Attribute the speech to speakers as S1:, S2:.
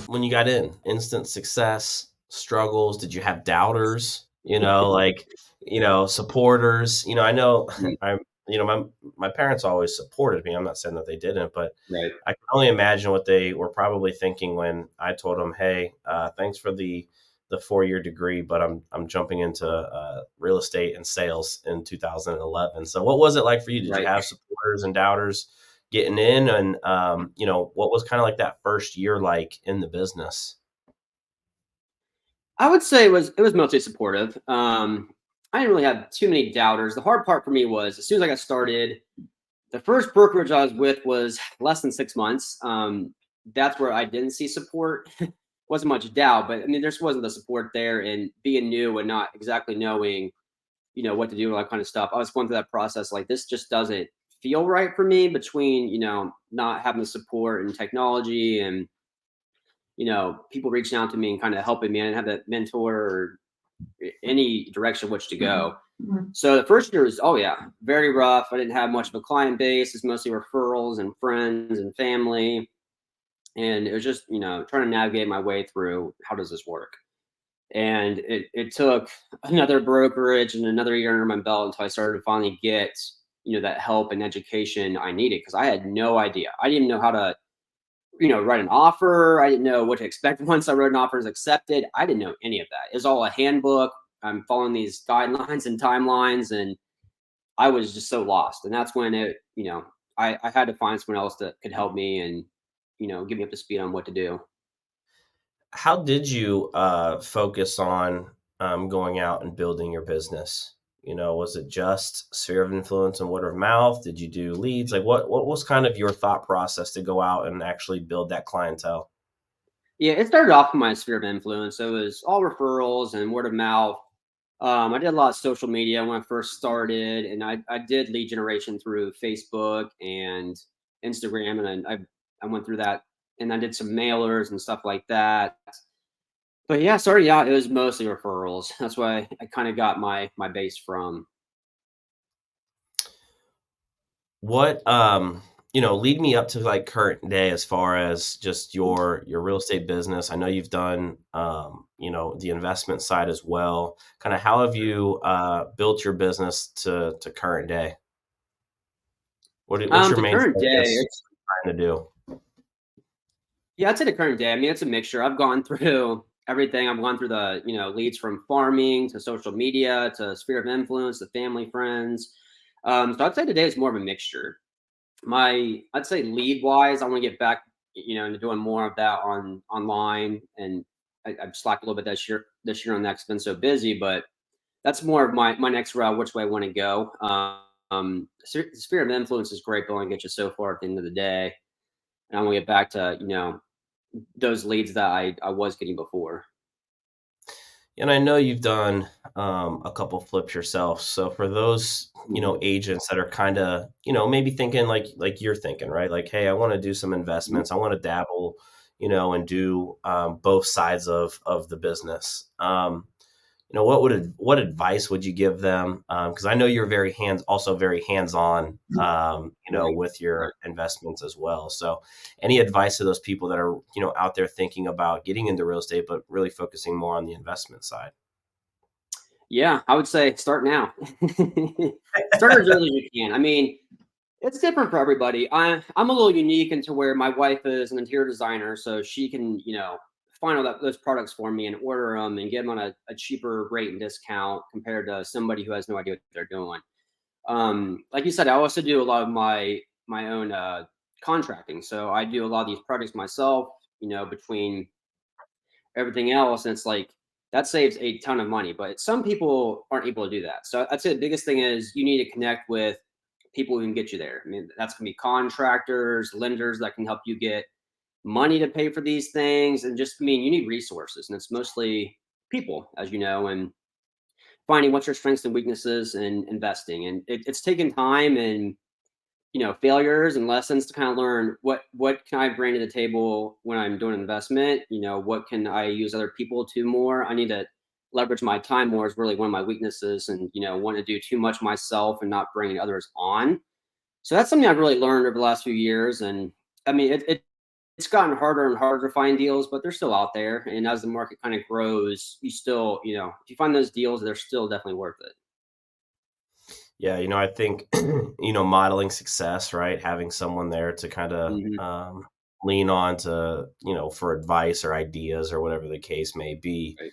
S1: when you got in? Instant success, struggles? Did you have doubters? You know, like, supporters. I know
S2: Mhm.
S1: I'm. My parents always supported me. I'm not saying that they didn't, but
S2: Right.
S1: I can only imagine what they were probably thinking when I told them, "Hey, thanks for the 4-year degree, but I'm jumping into real estate and sales in 2011." So, what was it like for you? Did you
S2: Right.
S1: have supporters and doubters getting in, and what was kind of like that first year like in the business?
S2: I would say it was mostly supportive. I didn't really have too many doubters. The hard part for me was as soon as I got started, the first brokerage I was with was less than 6 months. That's where I didn't see support. Wasn't much doubt, but I mean, there just wasn't the support there. And being new and not exactly knowing, what to do and all that kind of stuff, I was going through that process. Like this just doesn't feel right for me between, not having the support and technology and people reaching out to me and kind of helping me. I didn't have that mentor or any direction which to go. So the first year was, oh yeah, very rough. I didn't have much of a client base. It's mostly referrals and friends and family. And it was just, trying to navigate my way through how does this work? And it took another brokerage and another year under my belt until I started to finally get, that help and education I needed because I had no idea. I didn't know how to write an offer. I didn't know what to expect once I wrote an offer is accepted. I didn't know any of that. It was all a handbook. I'm following these guidelines and timelines, and I was just so lost. And that's when I had to find someone else that could help me and, get me up to speed on what to do.
S1: How did you focus on going out and building your business? Was it just sphere of influence and word of mouth? Did you do leads? Like, what was kind of your thought process to go out and actually build that clientele?
S2: Yeah, it started off in my sphere of influence. So it was all referrals and word of mouth. I did a lot of social media when I first started, and I did lead generation through Facebook and Instagram, and I went through that, and I did some mailers and stuff like that. But yeah, starting out, it was mostly referrals. That's why I kind of got my base from.
S1: What lead me up to like current day as far as just your real estate business. I know you've done the investment side as well. Kind of how have you built your business to current day? What's your
S2: The
S1: main
S2: current day,
S1: focus
S2: it's
S1: trying to do?
S2: yeah, I'd say the current day. I mean, it's a mixture. I've gone through everything. I've gone through the leads from farming to social media to sphere of influence to family friends. So I'd say today is more of a mixture. I'd say lead wise, I want to get back, into doing more of that online, and I've slacked a little bit this year. This year on that's been so busy, but that's more of my next route, which way I want to go. Sphere of influence is great, but only get you so far at the end of the day, and I want to get back to those leads that I was getting before.
S1: And I know you've done a couple flips yourself. So for those,
S2: Mhm.
S1: agents that are kind of, maybe thinking like you're thinking, right? Like, hey, I want to do some investments. I want to dabble, and do both sides of the business. What advice would you give them? Because I know you're also very hands on,
S2: Right.
S1: with
S2: Right.
S1: your investments as well. So, any advice to those people that are out there thinking about getting into real estate, but really focusing more on the investment side?
S2: Yeah, I would say start now. Start as early as you can. I mean, it's different for everybody. I'm a little unique into where my wife is an interior designer, so she can, find all those products for me and order them and get them on a cheaper rate and discount compared to somebody who has no idea what they're doing. Like you said, I also do a lot of my own contracting, so I do a lot of these projects myself. Between everything else, and it's like that saves a ton of money. But some people aren't able to do that. So I'd say the biggest thing is you need to connect with people who can get you there. I mean, that's gonna be contractors, lenders that can help you get money to pay for these things, and just I mean, you need resources, and it's mostly people, as you know, and finding what's your strengths and weaknesses and investing. And it's taken time and failures and lessons to kind of learn what can I bring to the table when I'm doing an investment. What can I use other people to more. I need to leverage my time more is really one of my weaknesses, and want to do too much myself and not bringing others on. So that's something I've really learned over the last few years. And I mean, it it's gotten harder and harder to find deals, but they're still out there. And as the market kind of grows, you still, if you find those deals, they're still definitely worth it.
S1: Yeah, I think, modeling success, right? Having someone there to kind of
S2: Hmm.
S1: lean on to, for advice or ideas or whatever the case may be.
S2: Right.